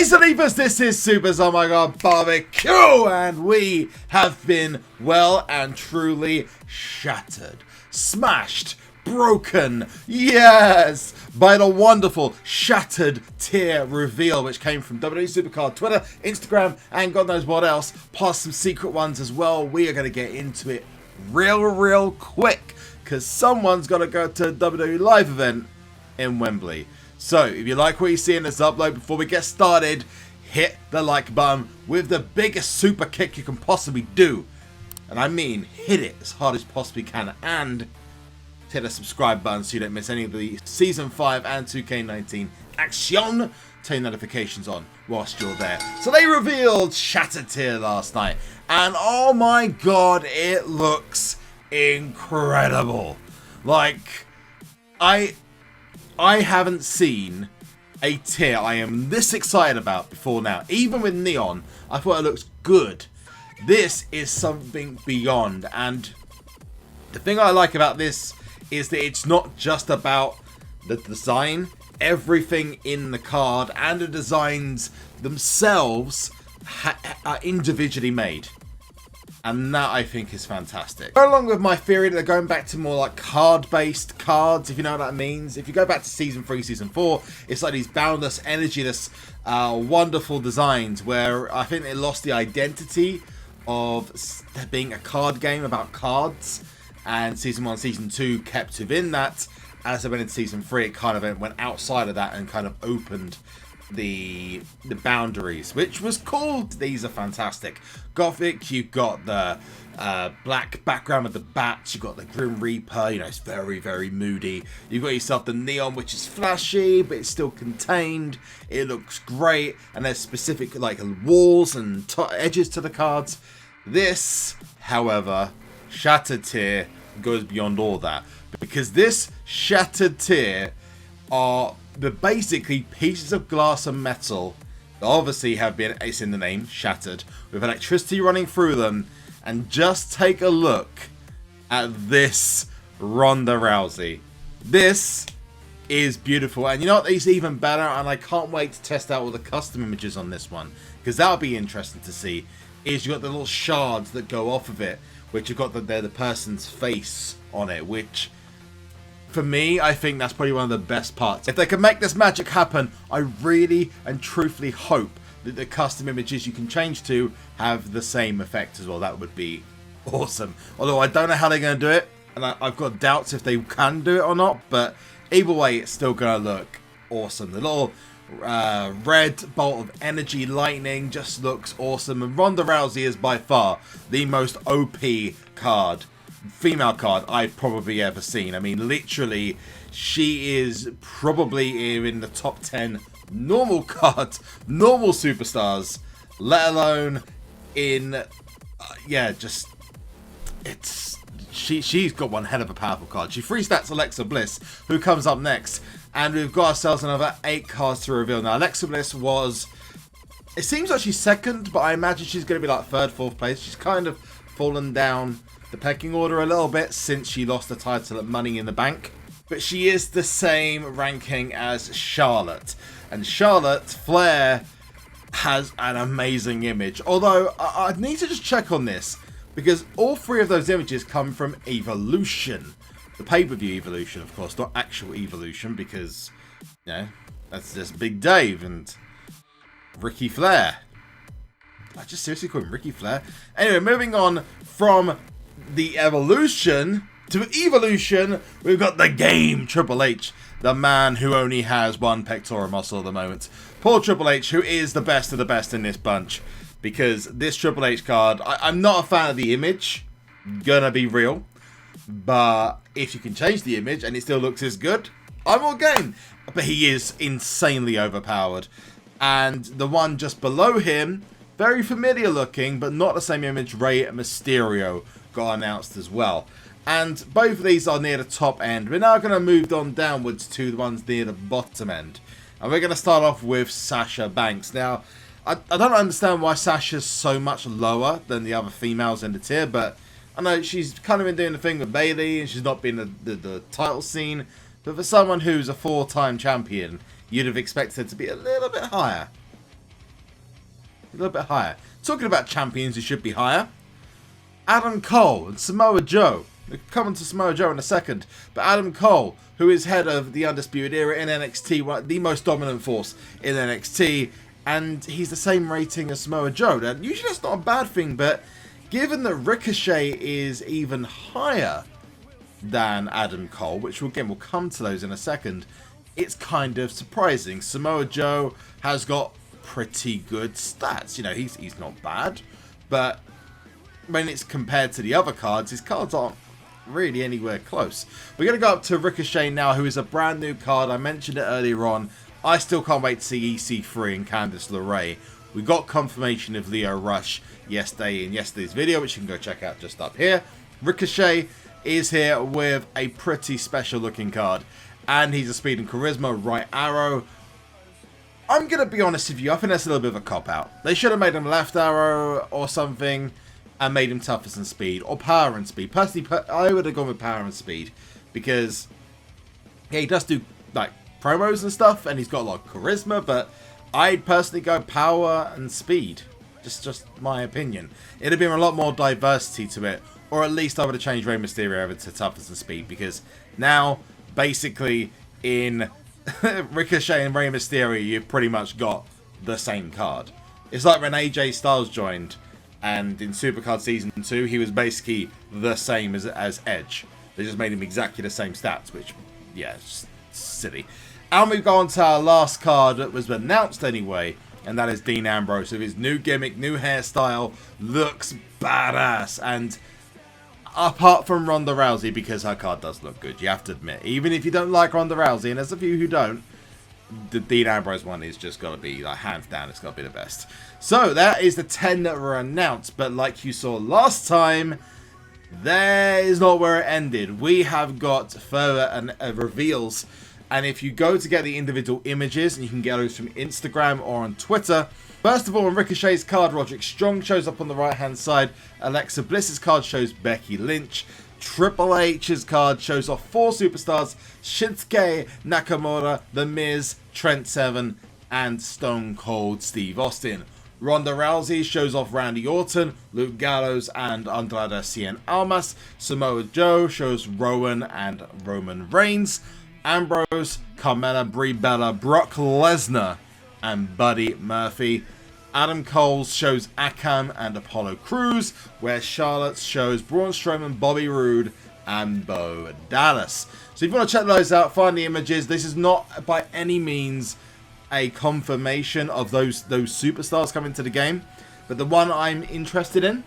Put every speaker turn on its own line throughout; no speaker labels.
Hey Salivas, this is Super Oh My God Barbecue, and we have been well and truly shattered, smashed, broken, yes, by the wonderful Shattered tier reveal, which came from WWE Supercard Twitter, Instagram, and God knows what else, plus some secret ones as well. We are going to get into it real quick, because someone's got to go to a WWE live event in Wembley. So, if you like what you see in this upload, before we get started, hit the like button with the biggest super kick you can possibly do. And I mean, hit it as hard as you possibly can. And hit the subscribe button so you don't miss any of the Season 5 and 2K19 action. Turn notifications on whilst you're there. So they revealed Shattered tier last night. And oh my god, it looks incredible. Like, I haven't seen a tier I am this excited about before now. Even with Neon, I thought it looks good. This is something beyond. And the thing I like about this is that it's not just about the design. Everything in the card and the designs themselves are individually made. And that, I think, is fantastic. Along with my theory that they're going back to more like card-based cards, if you know what that means. If you go back to Season 3, Season 4, it's like these boundless, energyless, wonderful designs where I think they lost the identity of being a card game about cards. And Season 1, Season 2 kept within that. As they went into Season 3, it kind of went outside of that and kind of opened the boundaries, which was cool. These are fantastic. Gothic, you've got the black background with the bats, you've got the Grim Reaper, you know, it's very moody. You've got yourself the Neon, which is flashy, but it's still contained. It looks great, and there's specific like walls and edges to the cards. This, however, Shattered tier goes beyond all that, because this Shattered tier are the basically pieces of glass and metal that obviously have been, it's in the name, shattered, with electricity running through them. And just take a look at this Ronda Rousey. This is beautiful, and you know what is even better, and I can't wait to test out all the custom images on this one, because that'll be interesting to see, is you've got the little shards that go off of it, which you've got the person's face on it, which for me, I think that's probably one of the best parts. If they can make this magic happen, I really and truthfully hope that the custom images you can change to have the same effect as well. That would be awesome. Although I don't know how they're going to do it, and I've got doubts if they can do it or not, but either way, it's still going to look awesome. The little red bolt of energy lightning just looks awesome, and Ronda Rousey is by far the most OP card, female card I've probably ever seen. I mean, literally, she is probably in the top 10 normal cards, normal superstars, let alone in, yeah, just, it's, she's got one hell of a powerful card. She free stats Alexa Bliss, who comes up next, and we've got ourselves another 8 cards to reveal. Now, Alexa Bliss was, it seems like she's second, but I imagine she's going to be like 3rd, 4th place. She's kind of fallen down the pecking order a little bit since she lost the title at Money in the Bank. But she is the same ranking as Charlotte. And Charlotte Flair has an amazing image. Although, I need to just check on this, because all 3 of those images come from Evolution. The pay-per-view Evolution, of course, not actual Evolution, because, you know, that's just Big Dave and Ricky Flair. I just seriously call him Ricky Flair. Anyway, moving on from the Evolution to Evolution, we've got the game Triple H, the man who only has one pectoral muscle at the moment. Poor Triple H, who is the best of the best in this bunch, because this Triple H card, I'm not a fan of the image, gonna be real, but if you can change the image and it still looks as good, I'm all game. But he is insanely overpowered. And the one just below him, very familiar looking, but not the same image, Rey Mysterio, got announced as well. And both of these are near the top end. We're now going to move on downwards to the ones near the bottom end. And we're going to start off with Sasha Banks. Now, I don't understand why Sasha's so much lower than the other females in the tier, but I know she's kind of been doing the thing with Bayley, and she's not been the title scene. But for someone who's a 4-time champion, you'd have expected her to be a little bit higher. a little bit higher. Talking about champions who should be higher, Adam Cole and Samoa Joe. We'll come on to Samoa Joe in a second. But Adam Cole, who is head of the Undisputed Era in NXT, the most dominant force in NXT, and he's the same rating as Samoa Joe. Now, usually that's not a bad thing, but given that Ricochet is even higher than Adam Cole, which again we'll come to those in a second, it's kind of surprising. Samoa Joe has got pretty good stats. You know, he's not bad, but when it's compared to the other cards, his cards aren't really anywhere close. We're going to go up to Ricochet now, who is a brand new card. I mentioned it earlier on. I still can't wait to see EC3 and Candice LeRae. We got confirmation of Lio Rush yesterday in yesterday's video, which you can go check out just up here. Ricochet is here with a pretty special looking card, and he's a speed and charisma right arrow. I'm going to be honest with you, I think that's a little bit of a cop-out. They should have made him left arrow or something and made him toughness and speed, or power and speed. Personally, I would have gone with power and speed, because yeah, he does do like promos and stuff, and he's got a lot of charisma, but I'd personally go power and speed. Just my opinion. It'd have been a lot more diversity to it, or at least I would have changed Rey Mysterio over to toughness and speed, because now, basically, in Ricochet and Rey Mysterio, you've pretty much got the same card. It's like when AJ Styles joined, and in Supercard Season 2, he was basically the same as Edge. They just made him exactly the same stats, which, yeah, it's just silly. And we go on to our last card that was announced anyway, and that is Dean Ambrose with his new gimmick, new hairstyle, looks badass. And apart from Ronda Rousey, because her card does look good, you have to admit, even if you don't like Ronda Rousey, and there's a few who don't, the Dean Ambrose one is just got to be, like, hands down, it's got to be the best. So that is the 10 that were announced, but like you saw last time, there is not where it ended. We have got further reveals, and if you go to get the individual images, and you can get those from Instagram or on Twitter. First of all, on Ricochet's card, Roderick Strong shows up on the right hand side. Alexa Bliss's card shows Becky Lynch. Triple H's card shows off 4 superstars: Shinsuke Nakamura, The Miz, Trent Seven, and Stone Cold Steve Austin. Ronda Rousey shows off Randy Orton, Luke Gallows, and Andrade Cien Almas. Samoa Joe shows Rowan and Roman Reigns. Ambrose, Carmella, Brie Bella, Brock Lesnar, and Buddy Murphy. Adam Cole shows Akam and Apollo Crews, where Charlotte shows Braun Strowman, Bobby Roode, and Bo Dallas. So if you want to check those out, find the images. This is not by any means a confirmation of those superstars coming to the game, but the one I'm interested in,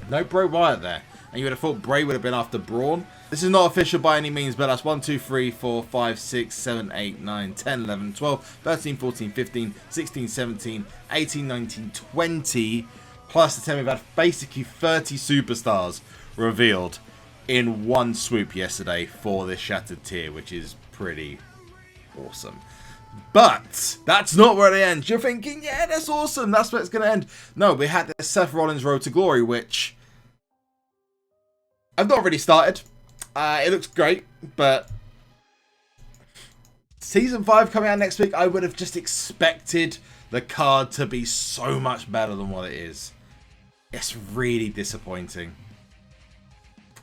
no Bray Wyatt there. And you would have thought Bray would have been after Braun. This is not official by any means, but that's 1, 2, 3, 4, 5, 6, 7, 8, 9, 10, 11, 12, 13, 14, 15, 16, 17, 18, 19, 20. Plus the 10, we've had basically 30 superstars revealed in one swoop yesterday for this Shattered tier, which is pretty awesome. But that's not where it ends. You're thinking, yeah, that's awesome, that's where it's going to end. No, we had the Seth Rollins Road to Glory, which I've not already started. It looks great, but Season 5 coming out next week, I would have just expected the card to be so much better than what it is. It's really disappointing.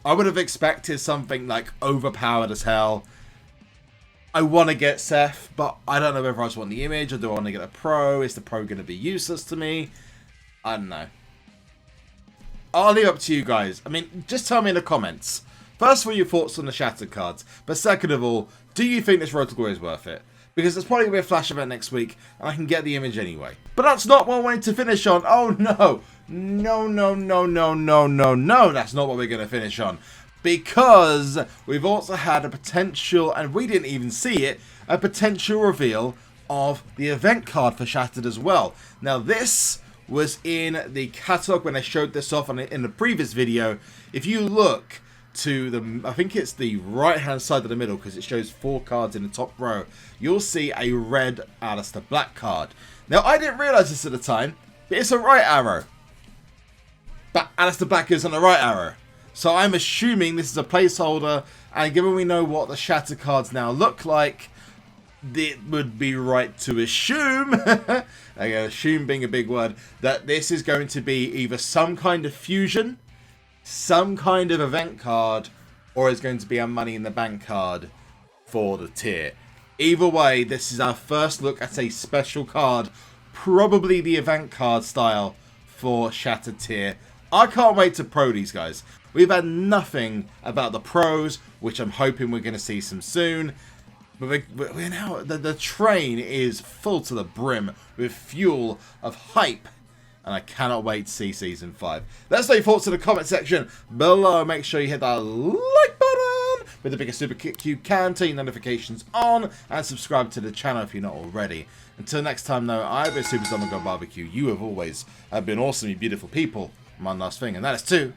I would have expected something like overpowered as hell. I want to get Seth, but I don't know whether I just want the image or do I want to get a pro. Is the pro going to be useless to me? I don't know. I'll leave it up to you guys. I mean, just tell me in the comments. First of all, your thoughts on the Shattered cards. But second of all, do you think this Road to Glory is worth it? Because there's probably going to be a flash event next week, and I can get the image anyway. But that's not what I wanted to finish on. Oh no. No. That's not what we're going to finish on. Because we've also had a potential, and we didn't even see it, a potential reveal of the event card for Shattered as well. Now this was in the catalog when I showed this off in the previous video. If you look to the, I think it's the right hand side of the middle, because it shows 4 cards in the top row, you'll see a red Aleister Black card. Now I didn't realise this at the time, but it's a right arrow. But Aleister Black is on the right arrow. So I'm assuming this is a placeholder, and given we know what the Shatter cards now look like, it would be right to assume, again, assume being a big word, that this is going to be either some kind of fusion, some kind of event card, or it's going to be a Money in the Bank card for the tier. Either way, this is our first look at a special card, probably the event card style for Shattered tier. I can't wait to pro these guys. We've had nothing about the pros, which I'm hoping we're going to see some soon. But we're now, the train is full to the brim with fuel of hype. And I cannot wait to see Season 5. Let us know your thoughts in the comment section below. Make sure you hit that like button with the biggest super kick you can. Turn your notifications on. And subscribe to the channel if you're not already. Until next time, though, I've been Super Zombie God Barbecue. You have always been awesome, you beautiful people. One last thing, and that is to